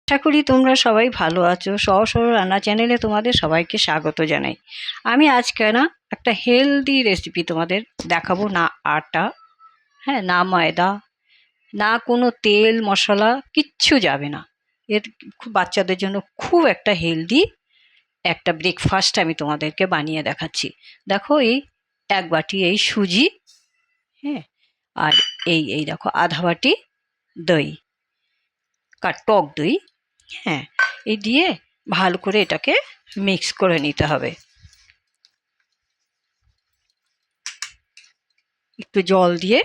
আশা করি তোমরা সবাই ভালো আছো। সহজ সরল রান্না চ্যানেলে তোমাদের সবাইকে স্বাগত জানাই। আমি আজকে একটা হেলদি রেসিপি তোমাদের দেখাবো। না আটা, হ্যাঁ, না ময়দা, না কোনো তেল মশলা, কিচ্ছু যাবে না। এর বাচ্চাদের জন্য খুব একটা হেলদি একটা ব্রেকফাস্ট আমি তোমাদেরকে বানিয়ে দেখাচ্ছি। দেখো, এই এক বাটি এই সুজি, হ্যাঁ, আর এই দেখো আধা বাটি দই, টক দই, হ্যাঁ, এই দিয়ে ভালো করে এটাকে মিক্স করে নিতে হবে। একটু জল দিয়ে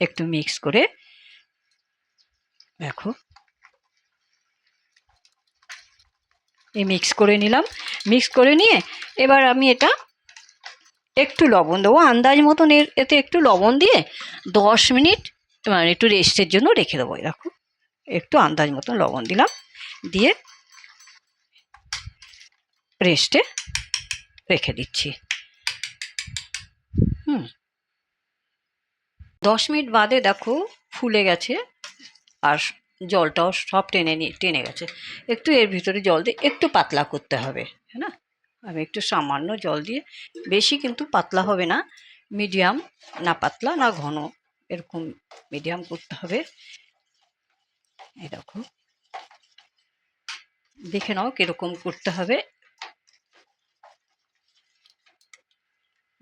একটু মিক্স করে দেখো, এই মিক্স করে নিলাম। মিক্স করে নিয়ে এবার আমি এটা একটু লবণ দেবো আন্দাজ মতন। এতে একটু লবণ দিয়ে 10 মিনিট মানে একটু রেস্টের জন্য রেখে দেবো। দেখো, একটু আন্দাজ মতন লবণ দিলাম, দিয়ে রেস্টে রেখে দিচ্ছি। 10 মিনিট বাদে দেখো ফুলে গেছে, আর জলটাও সব টেনে গেছে। একটু এর ভিতরে জল দিয়ে একটু পাতলা করতে হবে, হ্যাঁ না। আমি একটু সামান্য জল দিয়ে, বেশি কিন্তু পাতলা হবে না, মিডিয়াম, না পাতলা না ঘন, এরকম মিডিয়াম করতে হবে। এই দেখো, দেখে নাও কিরকম করতে হবে,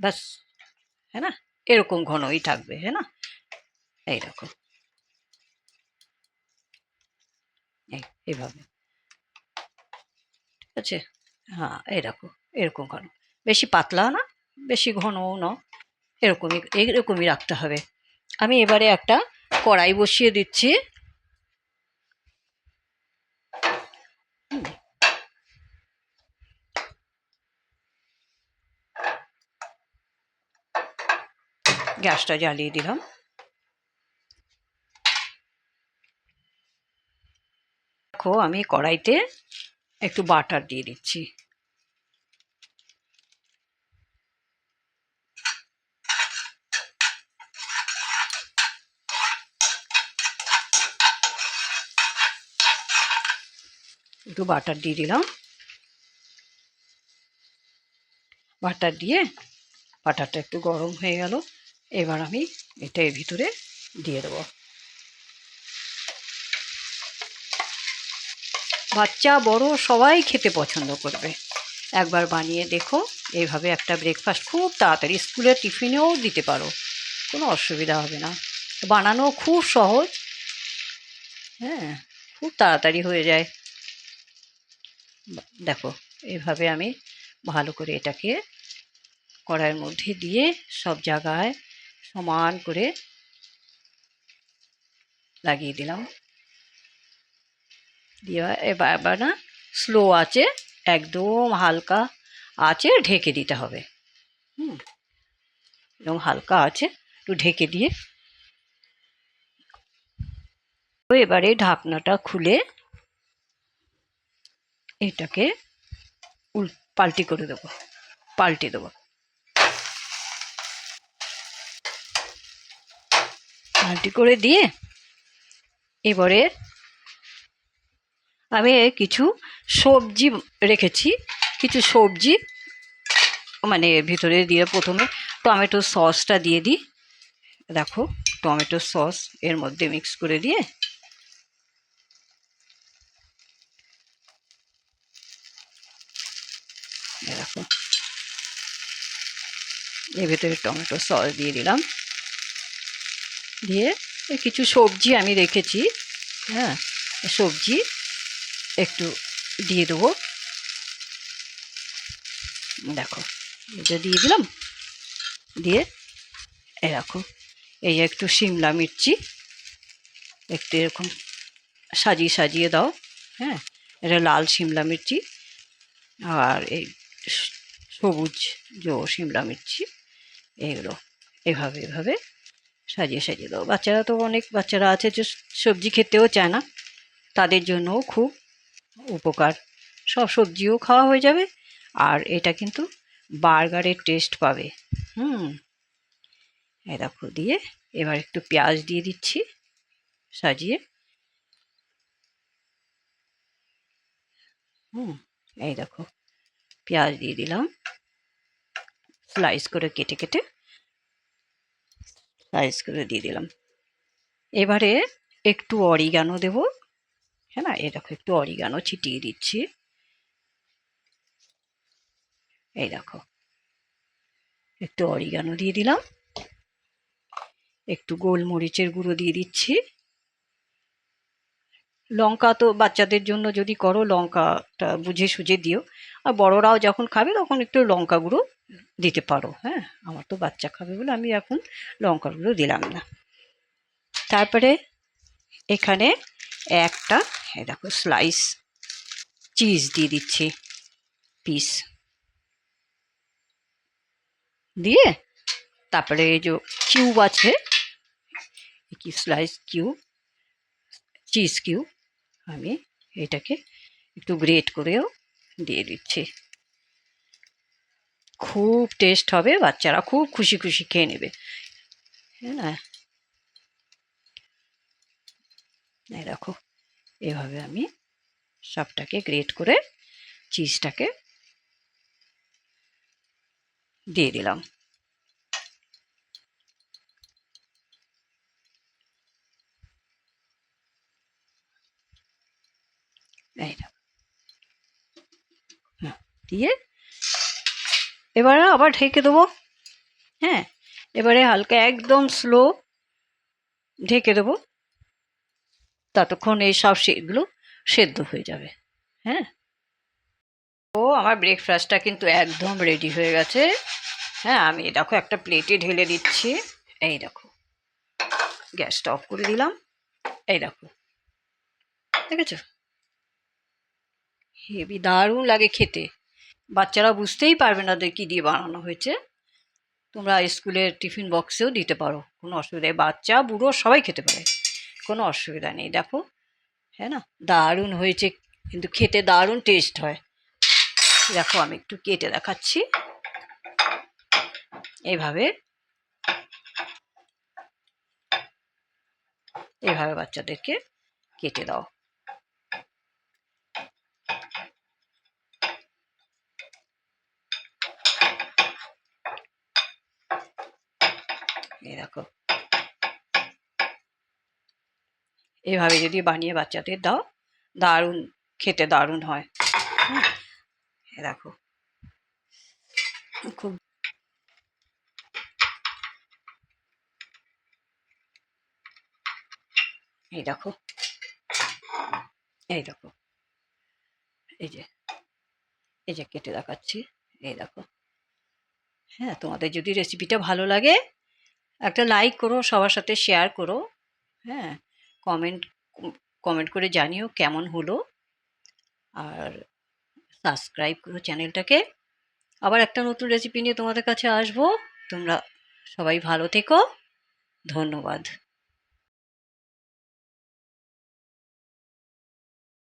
ব্যাস, হ্যাঁ না, এরকম ঘনই থাকবে, হ্যাঁ না। এই দেখো, এইভাবে, ঠিক আছে। হ্যাঁ, এই দেখো, এরকম ঘন, বেশি পাতলা না বেশি ঘনও না, এরকমই রাখতে হবে। আমি এবারে একটা কড়াই বসিয়ে দিচ্ছি। গ্যাসটা জ্বালিয়ে দিলাম। দেখো, আমি কড়াইতে একটু বাটার দিয়ে দিচ্ছি। একটু বাটার দিয়ে দিলাম। বাটার দিয়ে বাটারটা একটু গরম হয়ে গেল। এবার আমি এটা এর ভিতরে দিয়ে দেবো। বাচ্চা বড় সবাই খেতে পছন্দ করবে। একবার বানিয়ে দেখো। এইভাবে একটা ব্রেকফাস্ট খুব তাড়াতাড়ি স্কুলের টিফিনেও দিতে পারো, কোনো অসুবিধা হবে না। বানানো খুব সহজ, হ্যাঁ, খুব তাড়াতাড়ি হয়ে যায়। দেখো, এইভাবে আমি ভালো করে এটাকে কড়াইয়ের মধ্যে দিয়ে সব জায়গায় সমান করে লাগিয়ে দিলাম। দিয়ে এবার না, স্লো আঁচে, একদম হালকা আঁচে ঢেকে দিতে হবে। এবং হালকা আছে একটু ঢেকে দিয়ে এবারে ঢাকনাটা খুলে এটাকে পাল্টে দেবো। পাল্টি করে দিয়ে এবারে আমি কিছু সবজি রেখেছি, কিছু সবজি মানে ভিতরে দিয়ে প্রথমে টমেটো সসটা দিয়ে দিই। দেখো, টমেটো সস এর মধ্যে মিক্স করে দিয়ে দেখো, এর ভেতরে টমেটো সস দিয়ে দিলাম। দিয়ে কিছু সবজি আমি রেখেছি, হ্যাঁ, সবজি একটু দিয়ে দেবো। দেখো, এটা দিয়ে দিলাম। দিয়ে এরকম এই একটু শিমলা মির্চি একটু এরকম সাজিয়ে সাজিয়ে দাও, হ্যাঁ, এটা লাল শিমলা মির্চি আর এই সবুজ শিমলা মির্চি, এগুলো এভাবে এভাবে সাজিয়ে সাজিয়ে দাও। বাচ্চারা তো অনেক বাচ্চারা আছে যে সবজি খেতেও চায় না, তাদের জন্যও খুব উপকার। সব সবজিও খাওয়া হয়ে যাবে, আর এটা কিন্তু বার্গারের টেস্ট পাবে। এই দেখো, দিয়ে এবার একটু পেঁয়াজ দিয়ে দিচ্ছি সাজিয়ে। এই দেখো পেঁয়াজ দিয়ে দিলাম, স্লাইস করে কেটে কেটে স্লাইস করে দিয়ে দিলাম। এবারে একটু অরিগানো দেবো, হ্যাঁ না, এই দেখো একটু অরিগানো ছিটিয়ে দিচ্ছি। এই দেখো একটু অরিগানো দিয়ে দিলাম, একটু গোলমরিচের গুঁড়ো দিয়ে দিচ্ছি। লঙ্কা তো বাচ্চাদের জন্য যদি করো লঙ্কাটা বুঝে সুঝে দিও, আর বড়রাও যখন খাবে তখন একটু লঙ্কা গুঁড়ো দিতে পারো। হ্যাঁ, আমার তো বাচ্চা খাবে বলে আমি এখন লঙ্কা গুঁড়ো দিলাম না। তারপরে এখানে একটা এই দেখো স্লাইস চিজ দিয়ে দিচ্ছি, পিস দিয়ে তারপরে এই যে কিউব আছে, কি স্লাইস কিউব, চিজ কিউব, আমি এটাকে একটু গ্রেট করেও দিয়ে দিচ্ছি। খুব টেস্ট হবে, বাচ্চারা খুব খুশি খুশি খেয়ে নেবে, হ্যাঁ না। এই দেখো এভাবে আমি সবটাকে গ্রেট করে চিজটাকে দিয়ে দিলাম। এই দিয়ে এবারে আবার ঢেকে দেবো। হ্যাঁ, এবারে হালকা একদম স্লো ঢেকে দেবো, ততক্ষণ এই সব সেগুলো সেদ্ধ হয়ে যাবে। হ্যাঁ, ও আমার ব্রেকফাস্টটা কিন্তু একদম রেডি হয়ে গেছে। হ্যাঁ, আমি দেখো একটা প্লেটে ঢেলে দিচ্ছি। এই দেখো গ্যাসটা অফ করে দিলাম। এই দেখো দেখেছো, হেবি দারুণ লাগে খেতে। বাচ্চারা বুঝতেই পারবে না যে কী দিয়ে বানানো হয়েছে। তোমরা স্কুলের টিফিন বক্সেও দিতে পারো, কোনো অসুবিধা নেই, বাচ্চা বুড়ো সবাই খেতে পারে, কোনো অসুবিধা নেই। দেখো, হ্যাঁ না, দারুণ হয়েছে, কিন্তু খেতে দারুণ টেস্ট হয়। দেখো আমি একটু কেটে দেখাচ্ছি, এইভাবে এইভাবে বাচ্চাদেরকে কেটে দাও। এই দেখো এইভাবে যদি বানিয়ে বাচ্চাদের দাও, দারুণ খেতে দারুণ হয়। এই দেখো খুব, এই দেখো, এই দেখো, এই যে এই যে কেটে দেখাচ্ছি, এই দেখো। হ্যাঁ, তোমাদের যদি রেসিপিটা ভালো লাগে একটা লাইক করো, সবার সাথে শেয়ার করো। হ্যাঁ, কমেন্ট কমেন্ট করে জানিও কেমন হলো, আর সাবস্ক্রাইব করো চ্যানেলটাকে। আবার একটা নতুন রেসিপি নিয়ে তোমাদের কাছে আসবো। তোমরা সবাই ভালো থেকো, ধন্যবাদ।